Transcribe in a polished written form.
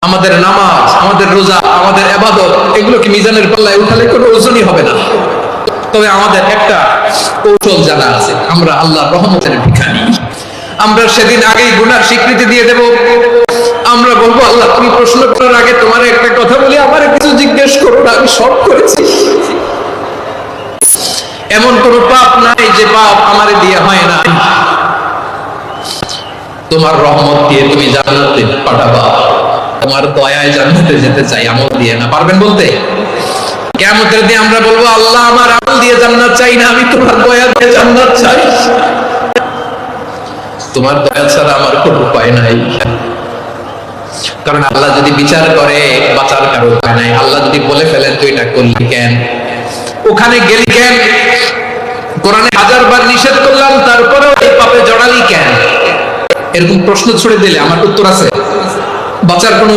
আমাদের নামাজ, আমাদের রোজা, আমাদের ইবাদত, এগুলো কি মিজানের পাল্লায় উঠালে কোনো ওজনই হবে না। তবে আমাদের একটা কৌশল জানা আছে, আমরা আল্লাহর রহমতের ভিখারি। আমরা সেদিন আগেই গুনার স্বীকৃতি দিয়ে দেব। আমরা বলবো, আল্লাহ তুমি প্রশ্ন করার আগে তোমার একটা কথা বলি, আমার কিছু জিজ্ঞেস করো না, আমি সব করেছি। এমন কোন পাপ নাই যে পাপ আমারে দিয়ে হয় না। তোমার রহমত দিয়ে তুমি জান্নাতে পাঠাবা, তোমার দয়ায় জান্নাতে যেতে চাই, আমল দিয়ে না। পারবেন বলতে? কিয়ামতের দিন আমরা বলবো, আল্লাহ আমার আমল দিয়ে জান্নাত চাই না, আমি তোমার দয়া দিয়ে জান্নাত চাই। তোমার দয়া ছাড়া আমার কোনো উপায় নাই। কারণ আল্লাহ যদি বিচার করে, বাঁচার কারো উপায় নাই। আল্লাহ যদি বলে ফেলেন তুই এটা করলি কেন, ওখানে গেলি কেন, কোরআনে 1000 বার নিষেধ করলাম তারপরেও এই পাপে জড়ালি কেন, এরকম প্রশ্ন ছুড়ে দিলে আমার উত্তর আছে, বাঁচার কোনো